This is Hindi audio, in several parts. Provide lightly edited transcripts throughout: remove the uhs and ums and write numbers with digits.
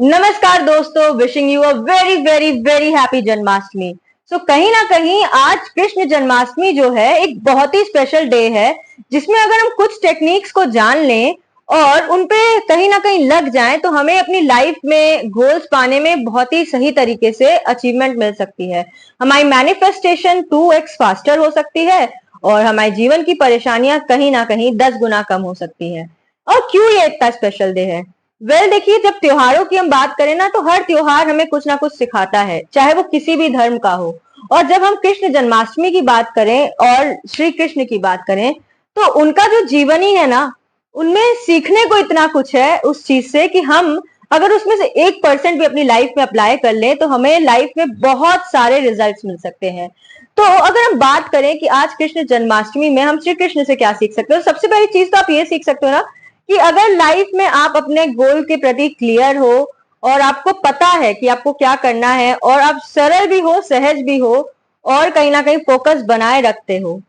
नमस्कार दोस्तों, wishing you a very very very happy Janmashtami. So कहीं ना कहीं आज कृष्ण जन्माष्टमी जो है एक बहुत ही स्पेशल डे है, जिसमें अगर हम कुछ टेक्निक्स को जान लें और उन पे कहीं ना कहीं लग जाएं तो हमें अपनी लाइफ में गोल्स पाने में बहुत ही सही तरीके से अचीवमेंट मिल सकती है। हमारी मैनिफेस्टेशन 2x फास्टर हो सकती है और हमारे जीवन की परेशानियां कहीं ना कहीं 10 गुना कम हो सकती हैं। और क्यों ये इतना स्पेशल डे है? देखिए, जब त्योहारों की हम बात करें ना तो हर त्योहार हमें कुछ ना कुछ सिखाता है, चाहे वो किसी भी धर्म का हो। और जब हम कृष्ण जन्माष्टमी की बात करें और श्री कृष्ण की बात करें तो उनका जो जीवनी है ना, उनमें सीखने को इतना कुछ है उस चीज से कि हम अगर उसमें से 1% भी अपनी लाइफ में अप्लाई कर लें तो हमें लाइफ में बहुत सारे रिजल्ट्स मिल सकते हैं। तो अगर हम बात करें कि आज कृष्ण जन्माष्टमी में हम श्री कृष्ण से क्या सीख सकते हो, सबसे पहली चीज तो आप ये सीख सकते हो ना कि अगर लाइफ में आप अपने गोल के प्रति क्लियर हो और आपको पता है कि आपको क्या करना है और आप सरल भी हो, सहज भी हो और कहीं ना कहीं फोकस बनाए रखते हो,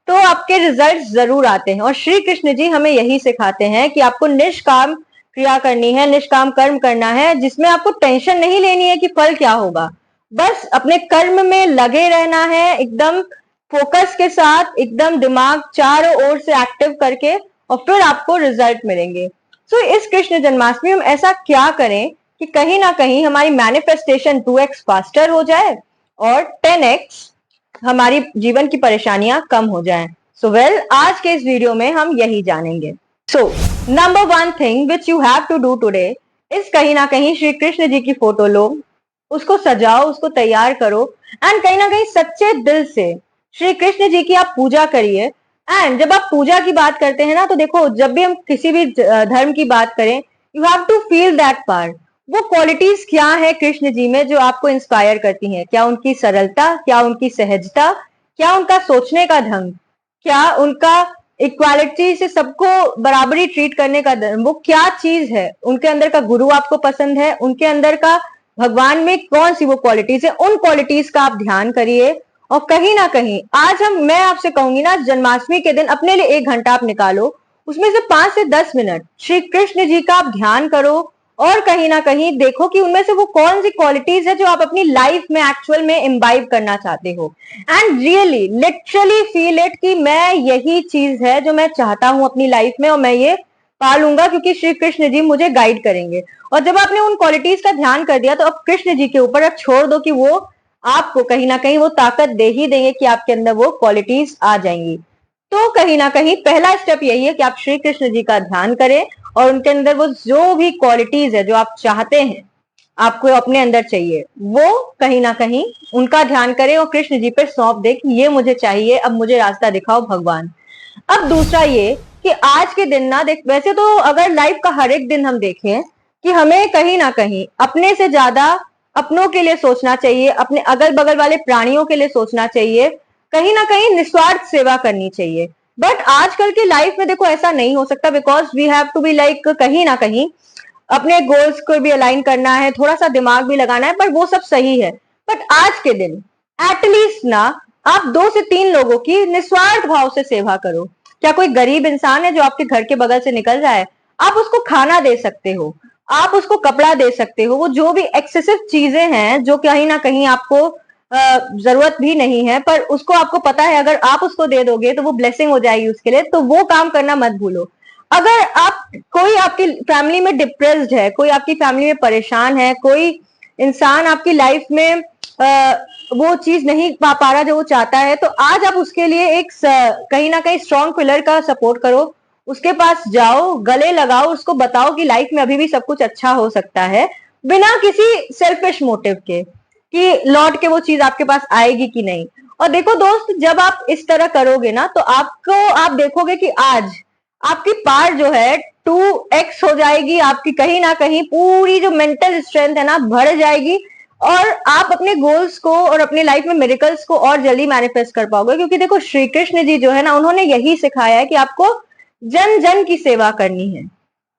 तो आपके रिजल्ट्स जरूर आते हैं। और श्री कृष्ण जी हमें यही सिखाते हैं कि आपको निष्काम क्रिया करनी है, निष्काम कर्म करना है, जिसमें आपको टेंशन नहीं लेनी है कि फल क्या होगा। बस अपने कर्म में लगे रहना है, एकदम फोकस के साथ, एकदम दिमाग चारों ओर से एक्टिव करके, और फिर आपको रिजल्ट मिलेंगे। इस कृष्ण जन्माष्टमी में हम ऐसा क्या करें कि कहीं ना कहीं हमारी मैनिफेस्टेशन 2x फास्टर हो जाए और 10x हमारी जीवन की परेशानियां कम हो जाएं। आज के इस वीडियो में हम यही जानेंगे। Number 1 thing which you have to do today is, कहीं ना कहीं श्री कृष्ण जी की फोटो लो, उसको सजाओ, उसको तैयार करो एंड कहीं ना कहीं सच्चे दिल से श्री कृष्ण जी की आप पूजा करिए। एंड जब आप पूजा की बात करते हैं ना, तो देखो, जब भी हम किसी भी धर्म की बात करें, you have to feel that part. वो क्वालिटीज क्या है कृष्ण जी में जो आपको इंस्पायर करती हैं? क्या उनकी सरलता, क्या उनकी सहजता, क्या उनका सोचने का ढंग, क्या उनका इक्वालिटी से सबको बराबरी ट्रीट करने का वो क्या चीज है? उनके अंदर का गुरु आपको पसंद है? उनके अंदर का भगवान में कौन सी वो क्वालिटीज है? उन क्वालिटीज का आप ध्यान करिए। और कहीं ना कहीं आज मैं आपसे कहूंगी ना, जन्माष्टमी के दिन अपने लिए 1 घंटा आप निकालो, उसमें से 5 से 10 मिनट श्री कृष्ण जी का आप ध्यान करो और कहीं ना कहीं देखो कि उनमें से वो कौन सी क्वालिटीज है जो आप अपनी लाइफ में एक्चुअल में इम्बाइब करना चाहते हो। And really literally feel it कि मैं यही चीज है जो मैं चाहता हूं अपनी लाइफ में और मैं ये पालूंगा, क्योंकि श्री कृष्ण जी मुझे गाइड करेंगे। और जब आपने उन क्वालिटीज का ध्यान कर दिया तो अब कृष्ण जी के ऊपर आप छोड़ दो कि वो आपको कहीं ना कहीं वो ताकत दे ही देंगे कि आपके अंदर वो क्वालिटीज आ जाएंगी। तो कहीं ना कहीं पहला स्टेप यही है कि आप श्री कृष्ण जी का ध्यान करें और उनके अंदर वो जो भी क्वालिटीज है जो आप चाहते हैं, आपको अपने अंदर चाहिए, वो कहीं ना कहीं उनका ध्यान करें और कृष्ण जी पर सौंप दे कि ये मुझे चाहिए, अब मुझे रास्ता दिखाओ भगवान। अब दूसरा ये कि आज के दिन ना देख, वैसे तो अगर लाइफ का हर एक दिन हम देखें कि हमें कहीं ना कहीं अपने से ज्यादा अपनों के लिए सोचना चाहिए, अपने अगल बगल वाले प्राणियों के लिए सोचना चाहिए, कहीं ना कहीं निस्वार्थ सेवा करनी चाहिए। बट आजकल की लाइफ में देखो ऐसा नहीं हो सकता, because we have to be like, कहीं ना कहीं अपने गोल्स को भी अलाइन करना है, थोड़ा सा दिमाग भी लगाना है, पर वो सब सही है। बट आज के दिन एटलीस्ट ना आप 2 से 3 लोगों की निस्वार्थ भाव से सेवा करो। क्या कोई गरीब इंसान है जो आपके घर के बगल से निकल रहा है, आप उसको खाना दे सकते हो, आप उसको कपड़ा दे सकते हो। वो जो भी एक्सेसिव चीजें हैं जो कहीं ना कहीं आपको जरूरत भी नहीं है, पर उसको आपको पता है अगर आप उसको दे दोगे तो वो ब्लेसिंग हो जाएगी उसके लिए, तो वो काम करना मत भूलो। अगर आप, कोई आपकी फैमिली में डिप्रेस्ड है, कोई आपकी फैमिली में परेशान है, कोई इंसान आपकी लाइफ में वो चीज नहीं पा रहा जो वो चाहता है, तो आज आप उसके लिए एक कहीं ना कहीं स्ट्रॉन्ग पिलर का सपोर्ट करो। उसके पास जाओ, गले लगाओ, उसको बताओ कि लाइफ में अभी भी सब कुछ अच्छा हो सकता है, बिना किसी सेल्फिश मोटिव के कि लौट के वो चीज आपके पास आएगी कि नहीं। और देखो दोस्त, जब आप इस तरह करोगे ना तो आप देखोगे कि आज आपकी पार जो है 2x हो जाएगी, आपकी कहीं ना कहीं पूरी जो मेंटल स्ट्रेंथ है ना बढ़ जाएगी, और आप अपने गोल्स को और अपनी लाइफ में मिरेकल्स को और जल्दी मैनिफेस्ट कर पाओगे। क्योंकि देखो, श्री कृष्ण जी जो है ना, उन्होंने यही सिखाया है कि आपको जन जन की सेवा करनी है।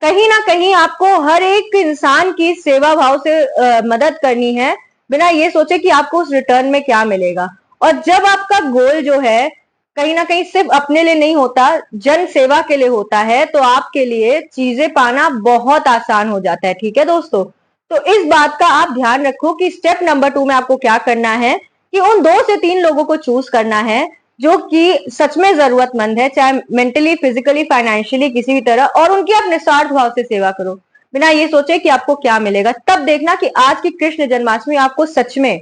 कहीं ना कहीं आपको हर एक इंसान की सेवा भाव से मदद करनी है, बिना ये सोचे कि आपको उस रिटर्न में क्या मिलेगा। और जब आपका गोल जो है कहीं ना कहीं सिर्फ अपने लिए नहीं होता, जन सेवा के लिए होता है, तो आपके लिए चीजें पाना बहुत आसान हो जाता है। ठीक है दोस्तों, तो इस बात का आप ध्यान रखो कि स्टेप नंबर 2 में आपको क्या करना है कि उन 2 से 3 लोगों को चूज करना है जो कि सच में जरूरतमंद है, चाहे मेंटली, फिजिकली, फाइनेंशियली, किसी भी तरह, और उनकी आप निस्वार्थ भाव से सेवा करो, बिना ये सोचे कि आपको क्या मिलेगा। तब देखना कि आज की कृष्ण जन्माष्टमी आपको सच में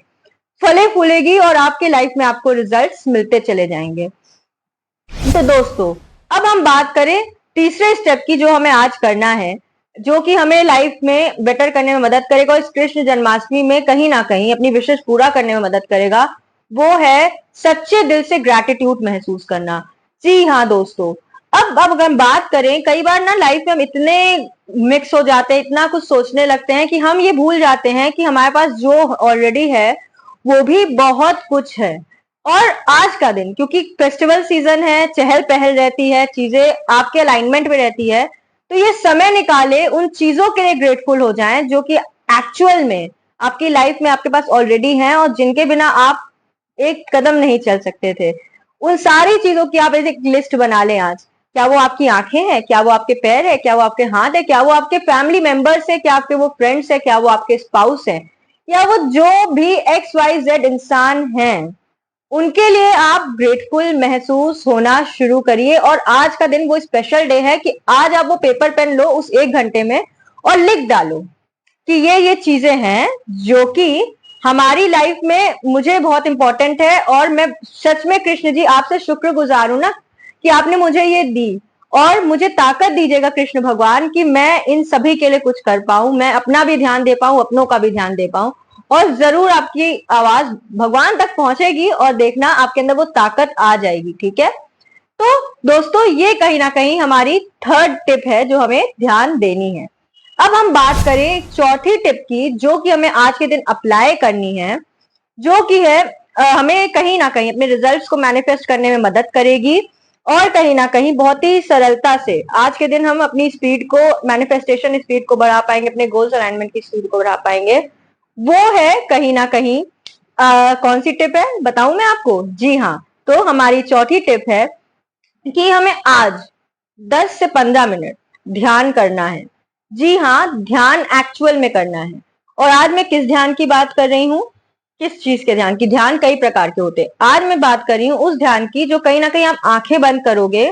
फले फूलेगी और आपके लाइफ में आपको रिजल्ट्स मिलते चले जाएंगे। तो दोस्तों, अब हम बात करें तीसरे स्टेप की जो हमें आज करना है, जो कि हमें लाइफ में बेटर करने में मदद करेगा और इस कृष्ण जन्माष्टमी में कहीं ना कहीं अपनी विशेष पूरा करने में मदद करेगा। वो है सच्चे दिल से ग्रैटिट्यूड महसूस करना। जी हाँ दोस्तों, अब अगर हम बात करें, कई बार ना लाइफ में हम इतने मिक्स हो जाते हैं, इतना कुछ सोचने लगते हैं कि हम ये भूल जाते हैं कि हमारे पास जो ऑलरेडी है वो भी बहुत कुछ है। और आज का दिन, क्योंकि फेस्टिवल सीजन है, चहल पहल रहती है, चीजें आपके अलाइनमेंट में रहती है, तो ये समय निकाले उन चीजों के लिए ग्रेटफुल हो जाएं जो कि एक्चुअल में आपकी लाइफ में आपके पास ऑलरेडी हैं और जिनके बिना आप एक कदम नहीं चल सकते थे। उन सारी चीजों की आप एक लिस्ट बना लें आज। क्या वो आपकी आंखें हैं, क्या वो आपके पैर है, क्या वो आपके हाथ है, क्या वो आपके फैमिली मेंबर्स है, क्या आपके वो फ्रेंड्स है, क्या वो आपके स्पाउस है, या वो जो भी XYZ इंसान हैं, उनके लिए आप ग्रेटफुल महसूस होना शुरू करिए। और आज का दिन वो स्पेशल डे है कि आज आप वो पेपर पेन लो उस 1 घंटे में और लिख डालो कि ये चीजें हैं जो कि हमारी लाइफ में मुझे बहुत इंपॉर्टेंट है और मैं सच में कृष्ण जी आपसे शुक्रगुजार हूं ना कि आपने मुझे ये दी, और मुझे ताकत दीजिएगा कृष्ण भगवान कि मैं इन सभी के लिए कुछ कर पाऊं, मैं अपना भी ध्यान दे पाऊं, अपनों का भी ध्यान दे पाऊं। और जरूर आपकी आवाज भगवान तक पहुंचेगी और देखना आपके अंदर वो ताकत आ जाएगी। ठीक है, तो दोस्तों ये कहीं ना कहीं हमारी थर्ड टिप है जो हमें ध्यान देनी है। अब हम बात करें चौथी टिप की, जो कि हमें आज के दिन अप्लाई करनी है, जो कि है हमें कहीं ना कहीं अपने रिजल्ट्स को मैनिफेस्ट करने में मदद करेगी और कहीं ना कहीं बहुत ही सरलता से आज के दिन हम अपनी स्पीड को, मैनिफेस्टेशन स्पीड को बढ़ा पाएंगे, अपने गोल्स अलाइनमेंट की स्पीड को बढ़ा पाएंगे। वो है कहीं ना कहीं कौन सी टिप है बताऊं मैं आपको? जी हाँ, तो हमारी चौथी टिप है कि हमें आज 10 से 15 मिनट ध्यान करना है। जी हाँ, ध्यान एक्चुअल में करना है। और आज मैं किस ध्यान की बात कर रही हूँ? किस चीज के ध्यान की? ध्यान कई प्रकार के होते हैं। आज मैं बात कर रही हूँ उस ध्यान की जो कहीं ना कहीं आप आंखें बंद करोगे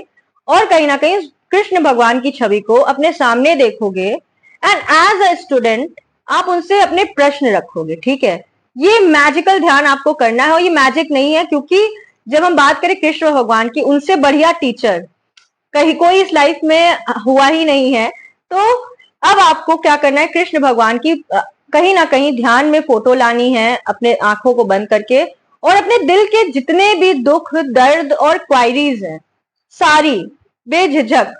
और कहीं ना कहीं कृष्ण भगवान की छवि को अपने सामने देखोगे एंड एज अ स्टूडेंट आप उनसे अपने प्रश्न रखोगे। ठीक है, ये मैजिकल ध्यान आपको करना है और ये मैजिक नहीं है, क्योंकि जब हम बात करें कृष्ण भगवान की, उनसे बढ़िया टीचर कहीं कोई इस लाइफ में हुआ ही नहीं है। तो अब आपको क्या करना है, कृष्ण भगवान की कहीं ना कहीं ध्यान में फोटो लानी है अपने आंखों को बंद करके, और अपने दिल के जितने भी दुख, दर्द और क्वायरीज हैं सारी बेझिझक,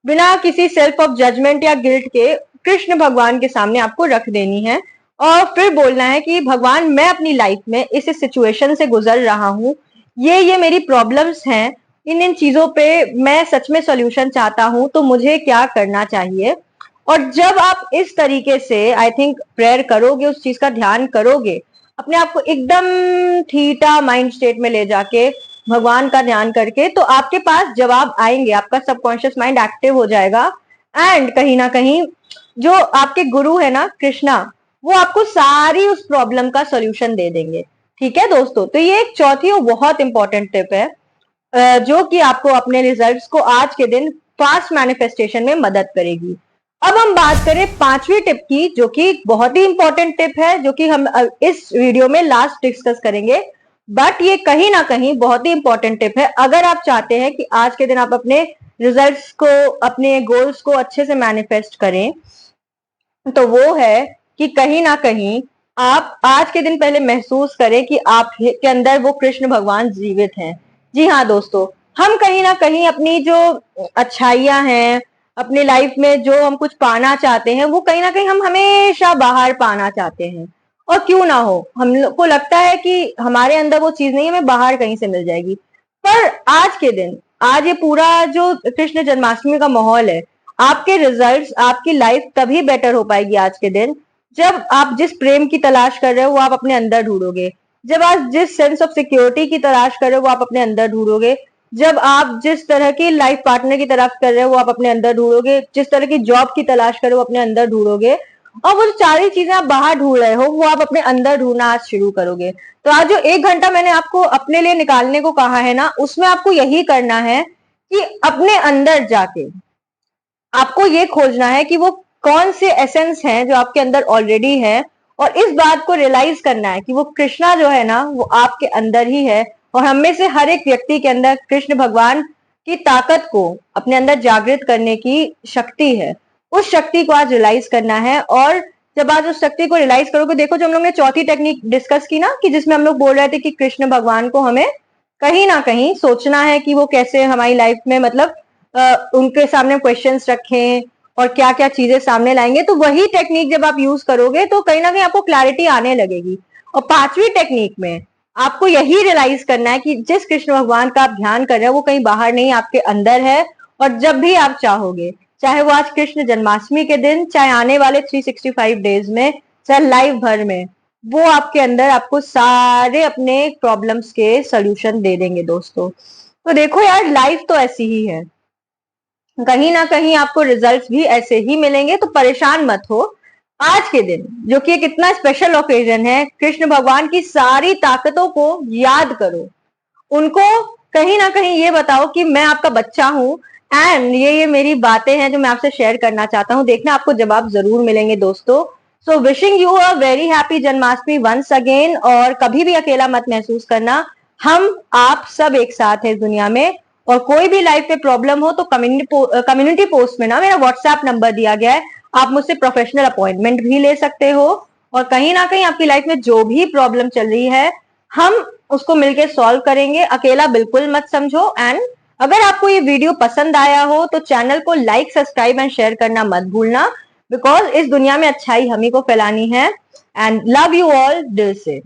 बिना किसी सेल्फ ऑफ जजमेंट या गिल्ट के कृष्ण भगवान के सामने आपको रख देनी है और फिर बोलना है कि भगवान, मैं अपनी लाइफ में इस सिचुएशन से गुजर रहा हूँ, ये मेरी प्रॉब्लम्स हैं, इन चीजों पे मैं सच में सॉल्यूशन चाहता हूं, तो मुझे क्या करना चाहिए। और जब आप इस तरीके से आई थिंक प्रेयर करोगे, उस चीज का ध्यान करोगे, अपने आप को एकदम ठीठा माइंड स्टेट में ले जाके भगवान का ध्यान करके, तो आपके पास जवाब आएंगे, आपका सबकॉन्शियस माइंड एक्टिव हो जाएगा एंड कहीं ना कहीं जो आपके गुरु है ना कृष्णा, वो आपको सारी उस प्रॉब्लम का सॉल्यूशन दे देंगे। ठीक है दोस्तों, तो ये एक चौथी और बहुत इंपॉर्टेंट टिप है जो कि आपको अपने रिजल्ट्स को आज के दिन फास्ट मैनिफेस्टेशन में मदद करेगी। अब हम बात करें पांचवी टिप की, जो कि बहुत ही इंपॉर्टेंट टिप है, जो कि हम इस वीडियो में लास्ट डिस्कस करेंगे, बट ये कहीं ना कहीं बहुत ही इंपॉर्टेंट टिप है अगर आप चाहते हैं कि आज के दिन आप अपने रिजल्ट्स को, अपने गोल्स को अच्छे से मैनिफेस्ट करें। तो वो है कि कहीं ना कहीं आप आज के दिन पहले महसूस करें कि आप के अंदर वो कृष्ण भगवान जीवित हैं। जी हाँ दोस्तों, हम कहीं ना कहीं अपनी जो अच्छाइयां हैं अपनी लाइफ में, जो हम कुछ पाना चाहते हैं, वो कहीं ना कहीं हम हमेशा बाहर पाना चाहते हैं। और क्यों ना हो, हम लोग को लगता है कि हमारे अंदर वो चीज नहीं है, हमें बाहर कहीं से मिल जाएगी। पर आज के दिन, आज ये पूरा जो कृष्ण जन्माष्टमी का माहौल है, आपके रिजल्ट्स, आपकी लाइफ तभी बेटर हो पाएगी आज के दिन जब आप जिस प्रेम की तलाश कर रहे हो वो आप अपने अंदर ढूंढोगे, जब आप जिस सेंस ऑफ सिक्योरिटी की तलाश कर रहे हो वो आप अपने अंदर ढूंढोगे, जब आप जिस तरह की लाइफ पार्टनर की तलाश कर रहे हो वो आप अपने अंदर ढूंढोगे, जिस तरह की जॉब की तलाश कर रहे हो अपने अंदर ढूंढोगे। और वो जो सारी चीजें आप बाहर ढूंढ रहे हो वो आप अपने अंदर ढूंढना आज शुरू करोगे। तो आज जो 1 घंटा मैंने आपको अपने लिए निकालने को कहा है ना, उसमें आपको यही करना है कि अपने अंदर जाके आपको ये खोजना है कि वो कौन से एसेंस हैं जो आपके अंदर ऑलरेडी है, और इस बात को रियलाइज करना है कि वो कृष्णा जो है ना वो आपके अंदर ही है। और हम में से हर एक व्यक्ति के अंदर कृष्ण भगवान की ताकत को अपने अंदर जागृत करने की शक्ति है। उस शक्ति को आज रियलाइज करना है। और जब आज उस शक्ति को रियलाइज करोगे, देखो जो हम लोग ने चौथी टेक्निक डिस्कस की ना, कि जिसमें हम लोग बोल रहे थे कि कृष्ण भगवान को हमें कहीं ना कहीं सोचना है कि वो कैसे हमारी लाइफ में, मतलब उनके सामने क्वेश्चंस रखें और क्या क्या चीजें सामने लाएंगे। तो वही टेक्निक जब आप यूज करोगे तो कहीं ना कहीं आपको क्लैरिटी आने लगेगी। और पांचवी टेक्निक में आपको यही रियलाइज करना है कि जिस कृष्ण भगवान का आप ध्यान कर रहे हो वो कहीं बाहर नहीं, आपके अंदर है। और जब भी आप चाहोगे, चाहे वो आज कृष्ण जन्माष्टमी के दिन, चाहे आने वाले 365 डेज में, चाहे लाइफ भर में, वो आपके अंदर आपको सारे अपने प्रॉब्लम्स के सोल्यूशन दे देंगे दोस्तों। तो देखो यार, लाइफ तो ऐसी ही है, कहीं ना कहीं आपको रिजल्ट्स भी ऐसे ही मिलेंगे। तो परेशान मत हो। आज के दिन जो कि एक इतना स्पेशल ओकेजन है, कृष्ण भगवान की सारी ताकतों को याद करो, उनको कहीं ना कहीं ये बताओ कि मैं आपका बच्चा हूं, एंड ये मेरी बातें हैं जो मैं आपसे शेयर करना चाहता हूं। देखना आपको जवाब जरूर मिलेंगे दोस्तों। So wishing you a very happy Janmashtami once again. और कभी भी अकेला मत महसूस करना, हम आप सब एक साथ है इस दुनिया में। और कोई भी लाइफ में प्रॉब्लम हो तो कम्युनिटी पोस्ट में ना मेरा व्हाट्सएप नंबर दिया गया है, आप मुझसे प्रोफेशनल अपॉइंटमेंट भी ले सकते हो। और कहीं ना कहीं आपकी लाइफ में जो भी प्रॉब्लम चल रही है, हम उसको मिलके सॉल्व करेंगे। अकेला बिल्कुल मत समझो। एंड अगर आपको ये वीडियो पसंद आया हो तो चैनल को लाइक, सब्सक्राइब एंड शेयर करना मत भूलना, बिकॉज इस दुनिया में अच्छाई हम ही को फैलानी है। एंड लव यू ऑल दिल से।